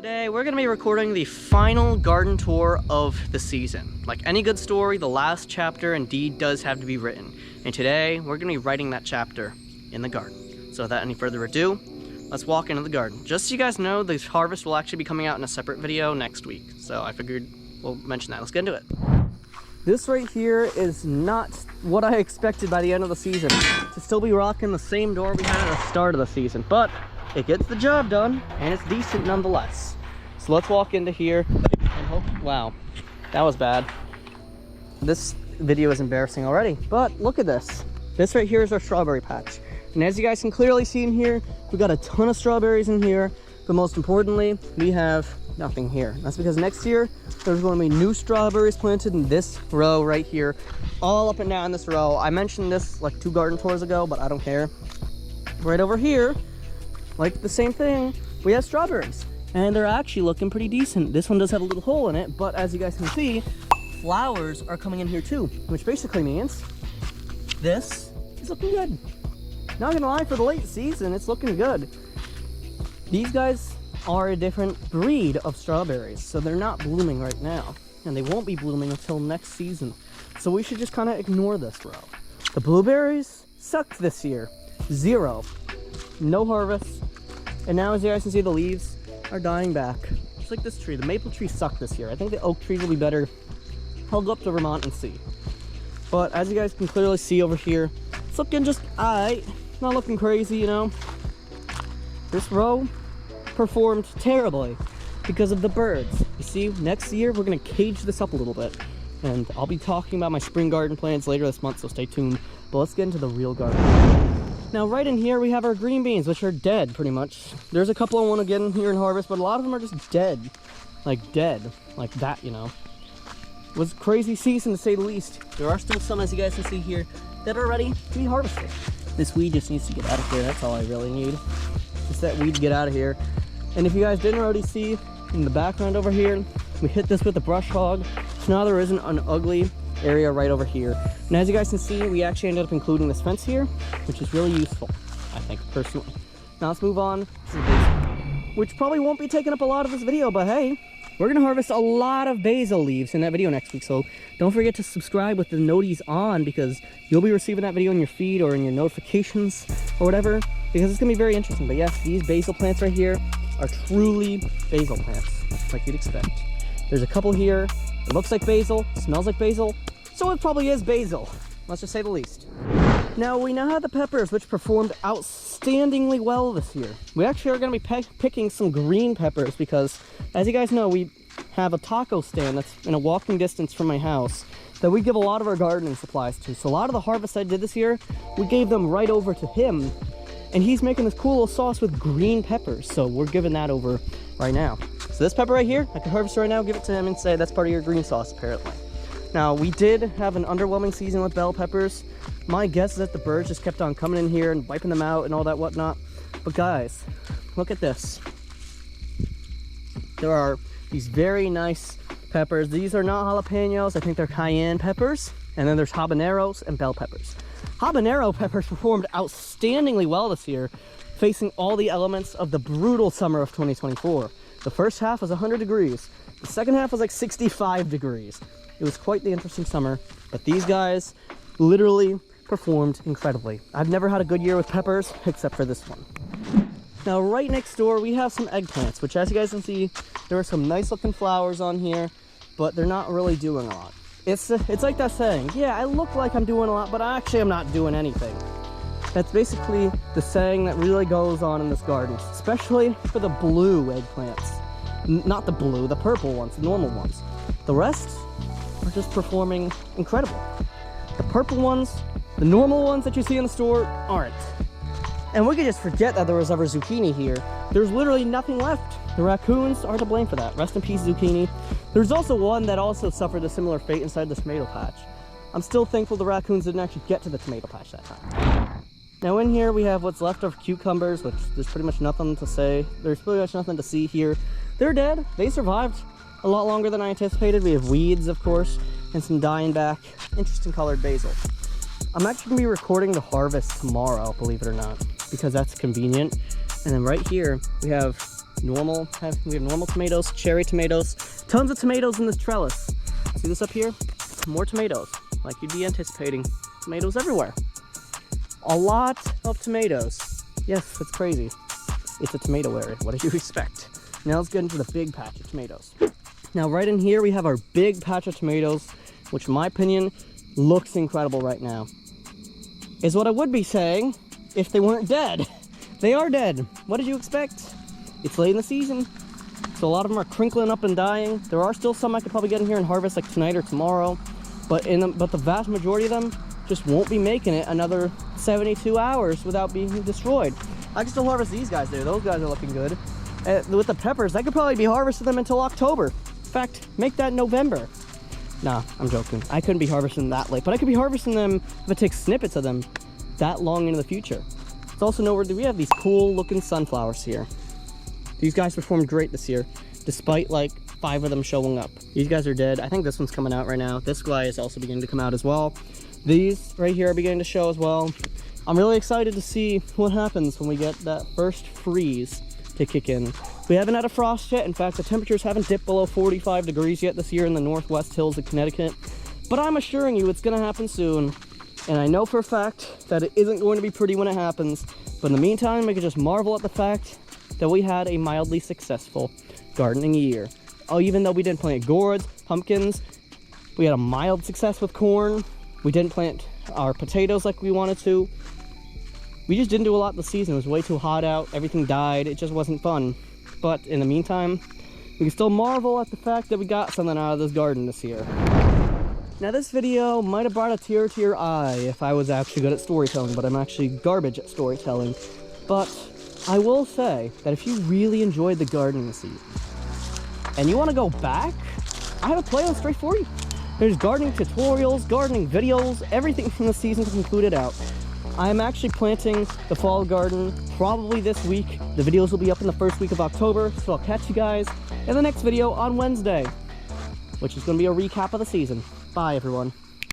Today we're going to be recording the final garden tour of the season. Like any good story, the last chapter indeed does have to be written. And today we're going to be writing that chapter in the garden. So without any further ado, let's walk into the garden. Just so you guys know, the harvest will actually be coming out in a separate video next week. So I figured we'll mention that. Let's get into it. This right here is not what I expected by the end of the season. To still be rocking the same door we had at the start of the season. But it gets the job done, and it's decent nonetheless. So let's walk into here and hope. Wow, that was bad. This video is embarrassing already, but look at this. This right here is our strawberry patch. And as you guys can clearly see in here, we've got a ton of strawberries in here, but most importantly, we have nothing here. That's because next year, there's going to be new strawberries planted in this row right here, all up and down this row. I mentioned this like 2 garden tours ago, but I don't care. Right over here, like the same thing, we have strawberries, and they're actually looking pretty decent. This one does have a little hole in it, but as you guys can see, flowers are coming in here too, which basically means this is looking good. Not gonna lie, for the late season, it's looking good. These guys are a different breed of strawberries, so they're not blooming right now, and they won't be blooming until next season. So we should just kind of ignore this row. The blueberries sucked this year. 0. No harvest. And now, as you guys can see, the leaves are dying back. Just like this tree. The maple tree sucked this year. I think the oak trees will be better. I'll go up to Vermont and see. But as you guys can clearly see over here, it's looking just alright. Not looking crazy, you know. This row performed terribly because of the birds. You see, next year we're going to cage this up a little bit. And I'll be talking about my spring garden plans later this month, so stay tuned. But let's get into the real garden. Now, right in here, we have our green beans, which are dead, pretty much. There's a couple I want to get in here and harvest, but a lot of them are just dead. Like that, you know. It was a crazy season, to say the least. There are still some, as you guys can see here, that are ready to be harvested. This weed just needs to get out of here. That's all I really need. Just that weed to get out of here. And if you guys didn't already see, in the background over here, we hit this with a brush hog. So now there isn't an ugly area right over here. And as you guys can see, we actually ended up including this fence here, which is really useful, I think, personally. Now let's move on to the basil, which probably won't be taking up a lot of this video, but hey, we're gonna harvest a lot of basil leaves in that video next week, so don't forget to subscribe with the noties on, because you'll be receiving that video in your feed or in your notifications or whatever, because it's gonna be very interesting. But yes, these basil plants right here are truly basil plants, like you'd expect. There's a couple here. It looks like basil, smells like basil, so it probably is basil. Let's just say the least. Now, we now have the peppers, which performed outstandingly well this year. We actually are going to be picking some green peppers because, as you guys know, we have a taco stand that's in a walking distance from my house that we give a lot of our gardening supplies to. So a lot of the harvest I did this year, we gave them right over to him, and he's making this cool little sauce with green peppers, so we're giving that over right now. So this pepper right here, I can harvest right now, give it to him and say that's part of your green sauce, apparently. Now, we did have an underwhelming season with bell peppers. My guess is that the birds just kept on coming in here and wiping them out and all that whatnot. But guys, look at this. There are these very nice peppers. These are not jalapenos. I think they're cayenne peppers. And then there's habaneros and bell peppers. Habanero peppers performed outstandingly well this year, facing all the elements of the brutal summer of 2024. The first half was 100 degrees. The second half was like 65 degrees. It was quite the interesting summer, but these guys literally performed incredibly. I've never had a good year with peppers, except for this one. Now, right next door, we have some eggplants, which, as you guys can see, there are some nice looking flowers on here, but they're not really doing a lot. It's like that saying, yeah, I look like I'm doing a lot, but actually I'm not doing anything. That's basically the saying that really goes on in this garden, especially for the blue eggplants. Not the blue, the purple ones, the normal ones. The rest are just performing incredible. The purple ones, the normal ones that you see in the store, aren't. And we could just forget that there was ever zucchini here. There's literally nothing left. The raccoons are to blame for that. Rest in peace, zucchini. There's also one that also suffered a similar fate inside the tomato patch. I'm still thankful the raccoons didn't actually get to the tomato patch that time. Now in here we have what's left of cucumbers, which there's pretty much nothing to say. There's pretty much nothing to see here. They're dead. They survived a lot longer than I anticipated. We have weeds, of course, and some dying back, interesting colored basil. I'm actually going to be recording the harvest tomorrow, believe it or not, because that's convenient. And then right here, we have normal. We have normal tomatoes, cherry tomatoes, tons of tomatoes in this trellis. See this up here? More tomatoes, like you'd be anticipating. Tomatoes everywhere. A lot of tomatoes. Yes, it's crazy. It's a tomato area. What did you expect? Now let's get into the big patch of tomatoes. Now right in here we have our big patch of tomatoes, which in my opinion looks incredible right now. Is what I would be saying if they weren't dead. They are dead. What did you expect? It's late in the season, so a lot of them are crinkling up and dying. There are still some I could probably get in here and harvest like tonight or tomorrow, but the vast majority of them just won't be making it another 72 hours without being destroyed. I can still harvest these guys there. Those guys are looking good. With the peppers, I could probably be harvesting them until October. In fact, make that November. Nah, I'm joking. I couldn't be harvesting that late, but I could be harvesting them if it takes snippets of them that long into the future. It's also noteworthy we have these cool looking sunflowers here. These guys performed great this year, despite like 5 of them showing up. These guys are dead. I think this one's coming out right now. This guy is also beginning to come out as well. These right here are beginning to show as well. I'm really excited to see what happens when we get that first freeze to kick in. We haven't had a frost yet. In fact, the temperatures haven't dipped below 45 degrees yet this year in the northwest hills of Connecticut. But I'm assuring you it's gonna happen soon. And I know for a fact that it isn't going to be pretty when it happens. But in the meantime, we can just marvel at the fact that we had a mildly successful gardening year. Oh, even though we didn't plant gourds, pumpkins, we had a mild success with corn. We didn't plant our potatoes like we wanted to. We just didn't do a lot this season. It was way too hot out. Everything died. It just wasn't fun. But in the meantime, we can still marvel at the fact that we got something out of this garden this year. Now this video might have brought a tear to your eye if I was actually good at storytelling, but I'm actually garbage at storytelling. But I will say that if you really enjoyed the gardening season and you want to go back, I have a playlist right for you. There's gardening tutorials, gardening videos, everything from the season included out. I'm actually planting the fall garden probably this week. The videos will be up in the first week of October, so I'll catch you guys in the next video on Wednesday, which is going to be a recap of the season. Bye, everyone.